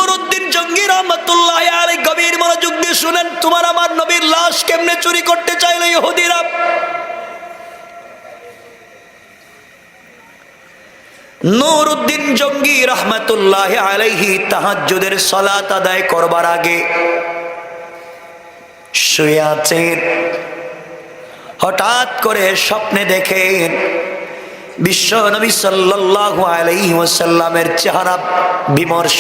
নুরউদ্দিন জঙ্গি রহমাতুল্লাহি আলাইহি গভীর মনোযোগ দিয়ে শুনেন। তোমার আমার নবীর লাশ কেমনে চুরি করতে চাইলো ইহুদিরা। নুরউদ্দিন জঙ্গি রহমাতুল্লাহি আলাইহি তাহাজ্জুদের সালাত আদায় করবার আগে শুয়ে আছেন। হঠাৎ করে স্বপ্নে দেখেন বিশ্ব নবী সাল্লাল্লাহু আলাইহি ওয়াসাল্লামের চেহারা বিমর্ষ।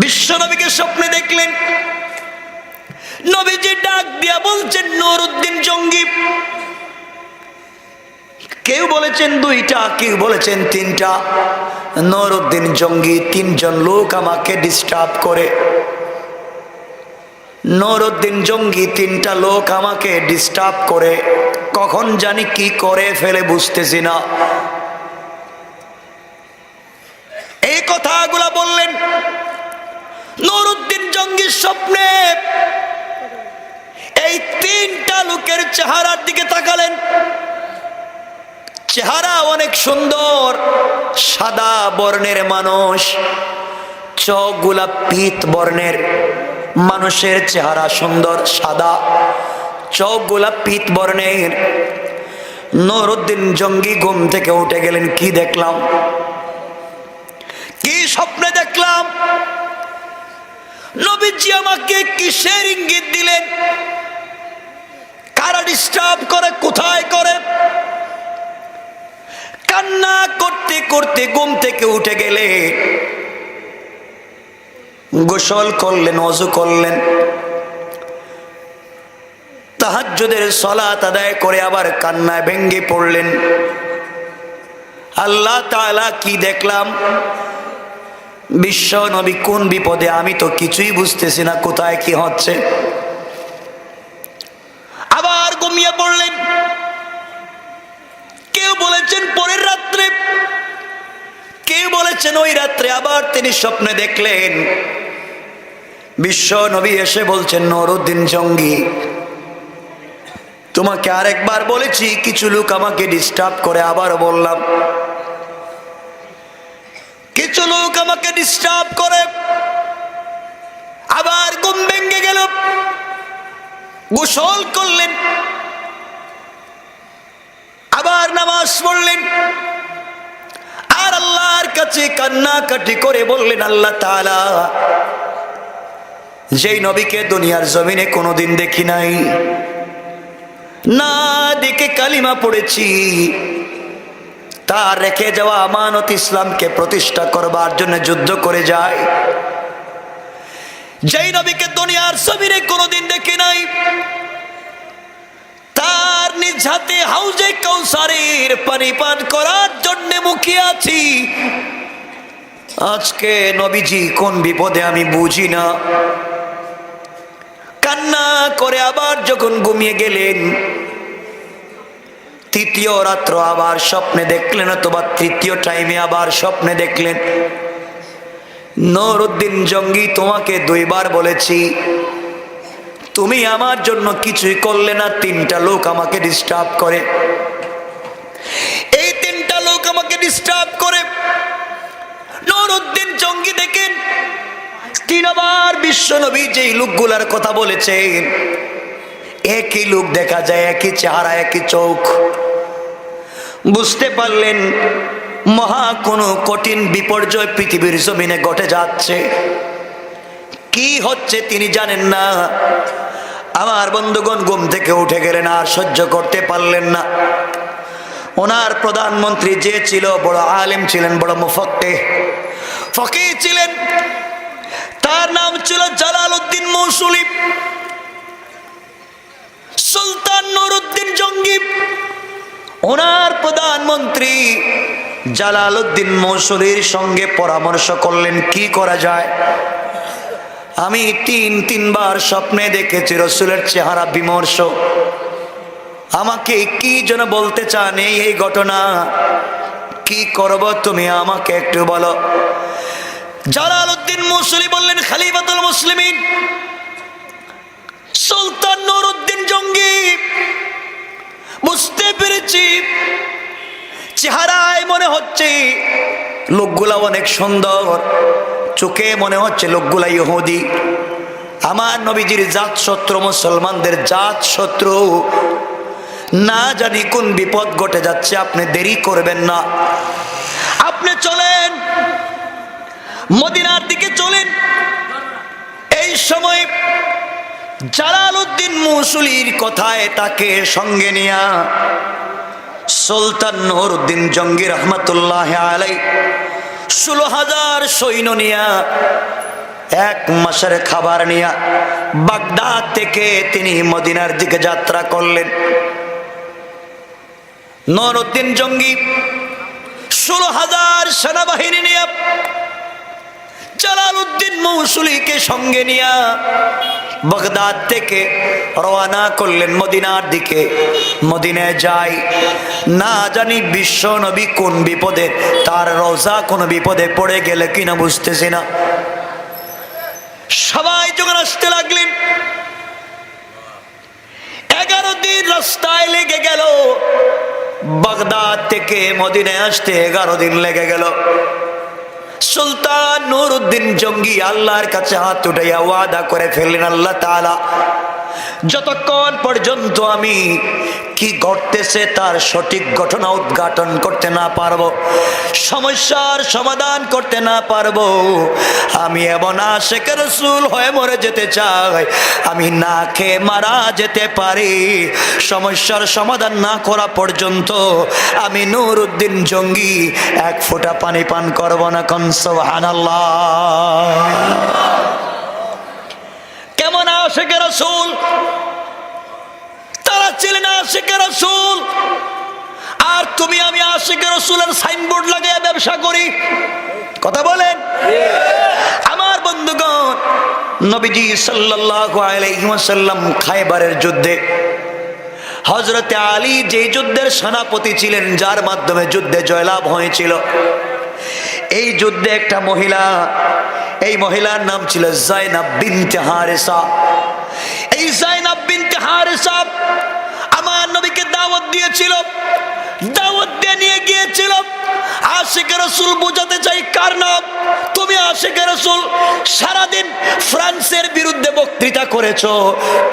বিশ্ব নবীকে স্বপ্নে দেখলেন। নবীজি ডাক দিয়া বলছেন, নুরউদ্দিন জঙ্গি। কেউ বলেছেন দুইটা, কেউ বলেছেন তিনটা। নুরউদ্দিন জঙ্গি, তিনজন লোক আমাকে ডিস্টার্ব করে। নুরউদ্দিন জঙ্গি, তিনটা লোক আমাকে ডিস্টার্ব করে। কখন জানি কি করে ফেলে বুঝতেছি না। এই কথাগুলা বললেন। নুরউদ্দিন জঙ্গির স্বপ্নে এই তিনটা লোকের চেহারার দিকে তাকালেন। চেহারা অনেক সুন্দর, সাদা বর্ণের মানুষ, চোখগুলা পীত বর্ণের। মানুষের চেহারা সুন্দর, সাদা, চোখগুলা পীত বর্ণের। নুরউদ্দিন জঙ্গি ঘুম থেকে উঠে গেলেন। কি দেখলাম, কি স্বপ্নে দেখলাম? নবীজি আমাকে কিসের ইঙ্গিত দিলেন? কারা ডিস্টার্ব করে, কোথায় করে? কান্না করতে করতে ঘুম থেকে উঠে গেলে গোসল করলেন, ওযু করলেন, তাহাজ্জুদের সালাত আদায় করে আবার কান্নায় ভেঙ্গে পড়লেন। আল্লাহ তাআলা, কি দেখলাম? বিশ্ব নবী কোন বিপদে? আমি তো কিছুই বুঝতেছি না, কোথায় কি হচ্ছে। আবার ঘুমিয়ে পড়লেন। কেউ বলেছেন পরের রাত্রে, কেউ বলেছেন ওই রাত্রে আবার তিনি স্বপ্নে দেখলেন। বিশ্ব নবী এসে বলছেন, নুরউদ্দিন জঙ্গি, তোমাকে আরেকবার বলেছি কিছু লোক আমাকে ডিস্টার্ব করে। আবার বললাম, কিছু লোক আমাকে ডিস্টার্ব করে। আবার ঘুম ভেঙে গেল। গোসল করলেন, আবার নামাজ পড়লেন, আর আল্লাহর কাছে কান্নাকাটি করে বললেন, আল্লাহ তাআলা, যেই নবীকে দুনিয়ার জমিনে কোনোদিন দেখি নাই, না দেখে কালিমা পড়েছি, তার রেখে যাওয়া আমানত ইসলামকে প্রতিষ্ঠা করবার জন্য যুদ্ধ করে যায়, যেই নবীকে দুনিয়ার জমিনে কোনোদিন দেখি নাই, তার নিজ হাতে হাউজে কাউসারের পানি পান করার জন্য মুখিয়ে আছি। আজকে নবীজি কোন বিপদে আমি বুঝি না। কান্না করে আবার যখন ঘুমিয়ে গেলেন, তৃতীয় রাত্র আবার স্বপ্নে দেখলেন, অথবা তৃতীয় টাইমে আবার স্বপ্নে দেখলেন। নুরউদ্দিন জঙ্গি, তোমাকে দুইবার বলেছি, তুমি আমার জন্য কিছুই করলে না। তিনটা লোক আমাকে ডিস্টার্ব করে। এই তিনটা লোক আমাকে ডিস্টার্ব করে। নুরউদ্দিন জঙ্গি দেখেন তিনবার বিশ্ব নবী যেই লোকগুলার কথা বলেছেন, একই লোক দেখা যায়, একই চেহারা, একই চোখ। বুঝতে পারলেন মহা কোনো কঠিন বিপর্যয় পৃথিবীর জমিনে ঘটে যাচ্ছে। কি হচ্ছে তিনি জানেন না। আমার বন্ধুগণ ঘুম থেকে উঠে গেলেন, আর সহ্য করতে পারলেন না। ওনার প্রধানমন্ত্রী যে ছিল, বড় আলেম ছিলেন, বড় মুফাক্কিহ ফকিহ ছিলেন, তার নাম ছিল জালালউদ্দিন মৌসুলী। সুলতান নুরউদ্দিন জঙ্গি ওনার প্রধানমন্ত্রী জালালউদ্দিন মৌসুলীর সঙ্গে পরামর্শ করলেন, কি করা যায়। আমি তিনবার স্বপ্নে দেখেছি রাসূলের চেহারা বিমর্ষ। আমাকে কি যেন বলতে চান এই ঘটনা, কি করব তুমি আমাকে একটু বলো। জালালউদ্দিন মৌসুলী বললেন, খলিফাতুল মুসলিমিন সুলতান নুরউদ্দিন জঙ্গি, বুঝতে পেরেছি চেহারায় মনে হচ্ছে লোকগুলা অনেক সুন্দর, চোখে মনে হচ্ছে লোকগুলা ইহুদি। আমার নবীজির জাত শত্রু, মুসলমানদের জাত শত্রু। না জানি কোন বিপদ ঘটে যাচ্ছে, আপনি দেরি করবেন না, আপনি চলেন, মদিনার দিকে চলেন। এই সময় জালালউদ্দিন মৌসুলির কথায় তাকে সঙ্গে নিয়া সুলতান নুরউদ্দিন জঙ্গি রহমতুল্লাহ আলাই 16,000 সৈন্য নিয়া, 1 মাসের খাবার নিয়া বাগদাদ থেকে তিনি মদিনার দিকে যাত্রা করলেন। নুরউদ্দিন জঙ্গি 16,000 সেনাবাহিনী নিয়ে জালালউদ্দিন মৌসুলিকে সঙ্গে নিয়া বাগদাদ থেকে রওনা করলেন মদিনার দিকে। মদিনায় যাই, না জানি বিশ্ব নবী কোন বিপদে, তার রওজা কোন বিপদে পড়ে গেলে কিনা বুঝতেছি না। সবাই যখন আসতে লাগলেন, 11 দিন রাস্তায় লেগে গেল। বাগদাদ থেকে মদিনায় আসতে 11 দিন লেগে গেল। সুলতান নুরউদ্দিন জঙ্গি আল্লাহর কাছে হাত উঠাইয়া ওয়াদা করে ফেললেন, আল্লাহ তাআলা যতক্ষণ পর্যন্ত আমি কি ঘটতেছে তার সঠিক ঘটনা উদ্ঘাটন করতে না পারবো, সমস্যার সমাধান করতে না পারবো, আমি এমন আশিকে রাসূল হয়ে মরে যেতে চাই, আমি না খেয়ে মারা যেতে পারি। সমস্যার সমাধান না করা পর্যন্ত আমি নুরউদ্দিন জঙ্গি 1 ফোঁটা পানি পান করব না। কোন সুবহানাল্লাহ। কেমন আশিকে রাসূল? তারা ছিলেন আশিকে রাসূল, আর তুমি আমি আশিকে রাসূলের সাইনবোর্ড লাগিয়ে ব্যবসা করি। কথা বলেন। আমার বন্ধুগণ, নবীজি সাল্লাল্লাহু আলাইহি ওয়াসাল্লাম খায়বারের যুদ্ধে হযরতে আলী যে যুদ্ধের সেনাপতি ছিলেন, যার মাধ্যমে যুদ্ধে জয়লাভ হয়েছিল, এই যুদ্ধে একটা মহিলা, এই মহিলার নাম ছিল যায়েনব বিনতে হারেসা। এই যায়েনব বিনতে হারেসা আমার নবীকে দাওয়াত দিয়েছিল, দাওয়াত দিয়ে নিয়ে গিয়েছিল। আশিকে রাসূল বোঝাতে চাই কার নাম? তুমি আশিকে রাসূল, সারাদিন ফ্রান্সের বিরুদ্ধে বক্তৃতা করেছো,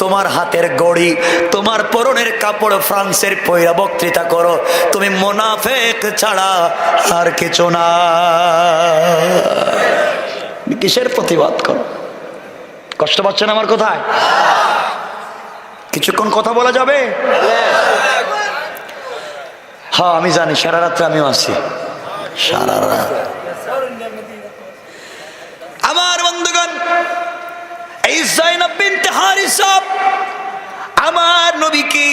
তোমার হাতের গড়ি, তোমার পরনের কাপড় ফ্রান্সের পয়রা বক্তৃতা করো, তুমি মুনাফিক ছাড়া আর কিছু না। কিসের প্রতিবাদ করো? কষ্ট পাচ্ছেন আমার কথায়? কিছুক্ষণ কথা বলা যাবে? হ্যাঁ আমি জানি, সারা রাত্রে আমিও আছি, সারা রাত। আমার বন্ধুগণ, এই যায়েনব বিনতে হারেসা আমার নবীকে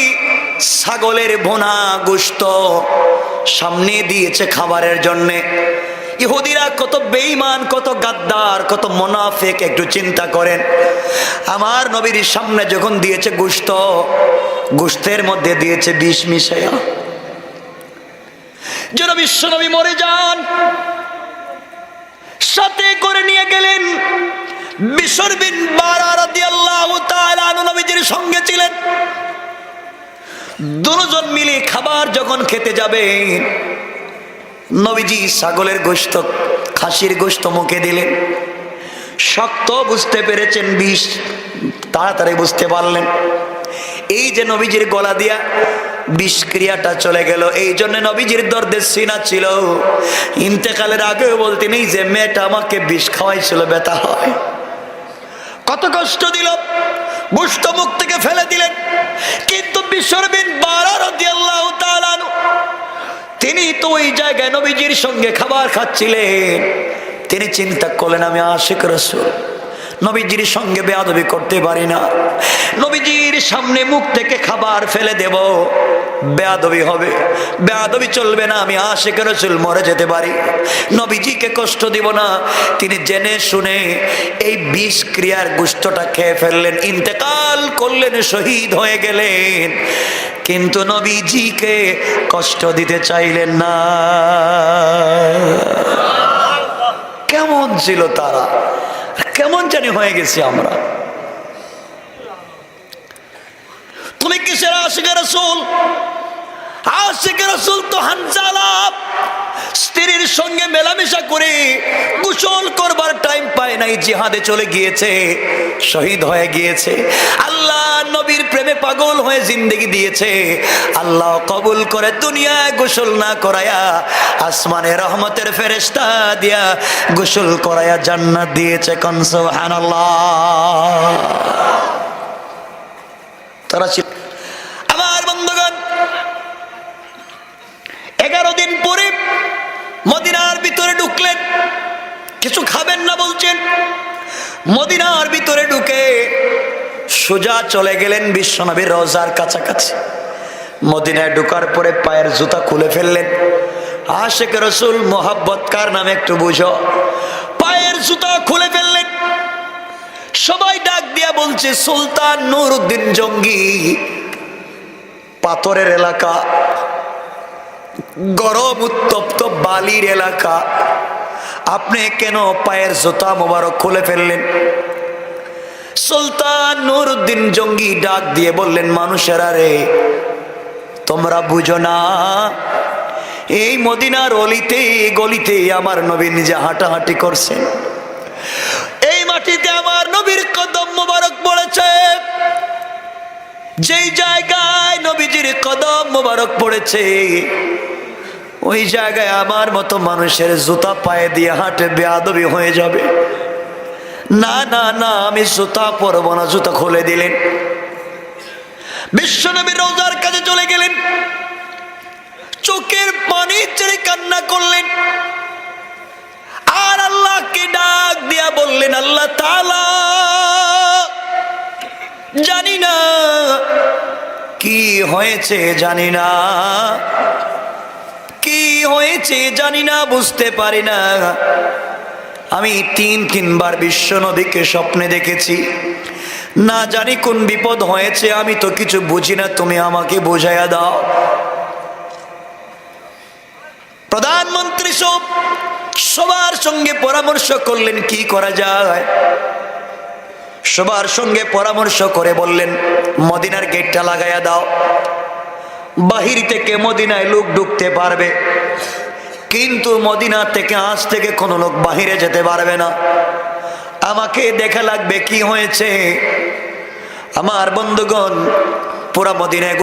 ছাগলের ভুনা গোশত সামনে দিয়েছে খাবারের জন্য। ইহুদিরা কত বেঈমান, কত গাদ্দার, কত মুনাফিক, একটু চিন্তা করেন। আমার নবীর সামনে যখন দিয়েছে গোশত, গোশতের মধ্যে দিয়েছে বিষ মিশাইয়া, যেন বিশ্ব নবী মরে যান। সাথে করে নিয়ে গেলেন বিশর বিন বারা রাদিয়াল্লাহু তাআলা আনহু, নবীজির সঙ্গে ছিলেন। দুজন মিলে খাবার যখন খেতে যাবেন, নবীজি ছাগলের গোশত, খাসির গোশত মুখে দিলেন। শক্ত বুঝতে পেরেছেন, বিষ তাড়াতাড়ি বুঝতে পারলেন। এই যে নবীজির গলা দিয়া বিষক্রিয়াটা চলে গেল, এই জন্য নবীজির দর্দের সিনা ছিল। ইন্তেকালের আগেও বলতেন, এই যে মেয়েটা আমাকে বিষ খাওয়াইছিল, ব্যথা হয়। কত কষ্ট দিল, গোশত মুখ থেকে ফেলে দিলেন। কিন্তু বিশর বিন বারা রাদিয়াল্লাহু তাআলা আনহু, তিনি তো ওই জায়গায় নবীজির সঙ্গে খাবার খাচ্ছিলেন। তিনি চিন্তা করলেন, আমি আশিক রাসূল, নবীজির সঙ্গে বেয়াদবি করতে পারি না, নবীজির সামনে মুখ থেকে খাবার ফেলে দেব, বেয়াদবি হবে, বেয়াদবি চলবে না, আমি আশিক রাসূল মরে যেতে পারি, নবীজিকে কষ্ট দিব না। তিনি জেনে শুনে এই বিষ ক্রিয়ার গোশতটা খেয়ে ফেললেন, ইন্তেকাল করলেন, শহীদ হয়ে গেলেন। কিন্তু নবীজিকে কষ্ট দিতে চাইলেন না। কেমন ছিল তারা, কেমন জানি হয়ে গেছি আমরা। তুমি কিসের আশিক রাসূল? আশিক রাসূল তো হানজালা, স্ত্রীর সঙ্গে মেলামেশা করে গোসল করবার টাইম পায় নাই, জিহাদে চলে গিয়েছে, শহীদ হয়ে গিয়েছে। আল্লাহ নবীর প্রেমে পাগল হয়ে জিন্দেগি দিয়েছে, আল্লাহ কবুল করে দুনিয়ায় গোসল না করায়া আসমানে রহমতের ফেরেশতা দিয়া গোসল করায়া জান্নাত দিয়েছে। কোন সুবহানাল্লাহ। তারা আমার বন্ধুগণ 11 দিন পরে মদিনার ভিতরে ঢুকলেন। কিছু খাবেন না বলছেন, মদিনার ভিতরে ঢুকে সোজা চলে গেলেন বিশ্বনবীর রওজার কাছাকাছি। মদিনায় ঢুকার পরে পায়ের জুতা খুলে ফেললেন। আশিক রাসূল মোহাব্বত কার নামে একটু বুঝো। পায়ের জুতা খুলে ফেললেন। সবাই ডাক দিয়া বলছে, সুলতান নুরউদ্দিন জঙ্গি, পাথরের এলাকা, গরম উত্তপ্ত বালির এলাকা, আপনি কেন পায়ের জুতা মোবারক খুলে ফেললেন? সুলতান নুরউদ্দিন জঙ্গি ডাক দিয়ে বললেন, মানুষেরা রে, তোমরা বুঝো না, এই মদিনার অলিতে গলিতে আমার নবী নিজে হাঁটাহাঁটি করছেন। এই মাটিতে আমার নবীর কদম মোবারক পড়েছে। যেই জায়গায় নবীজির কদম মোবারক পড়েছে ওই জায়গায় আমার মতো মানুষের জুতা পায়ে দিয়ে হাঁটে বেয়াদবি হয়ে যাবে। না না না, আমি জুতা পরবো না। জুতা খুলে দিলেন। বিশ্বনবীর রওজার কাছে চলে গেলেন, চোখের পানি ছেড়ে কান্না করলেন আর আল্লাহকে ডাক দিয়া বললেন, আল্লাহ তাআলা, জানি না কি হয়েছে, জানি না কি হয়েছে, জানি না, বুঝতে পারি না। আমি তিনবার বিশ্বনবীকে স্বপ্নে দেখেছি, না জানি কোন বিপদ হয়েছে, আমি তো কিছু বুঝি না, তুমি আমাকে বুঝাইয়া দাও। প্রধানমন্ত্রী সবার সঙ্গে পরামর্শ করলেন কি করা যায়। সবার সঙ্গে পরামর্শ করে বললেন, মদিনার গেটটা লাগাইয়া দাও, বাহির থেকে মদিনায় লোক ঢুকতে পারবে, কিন্তু মদিনা থেকে আজ থেকে কোনো লোক বাহিরে যেতে পারবে না। আমাকে দেখা লাগবে কি হয়েছে। আমার বন্ধুগণ, পুরা মদিনায়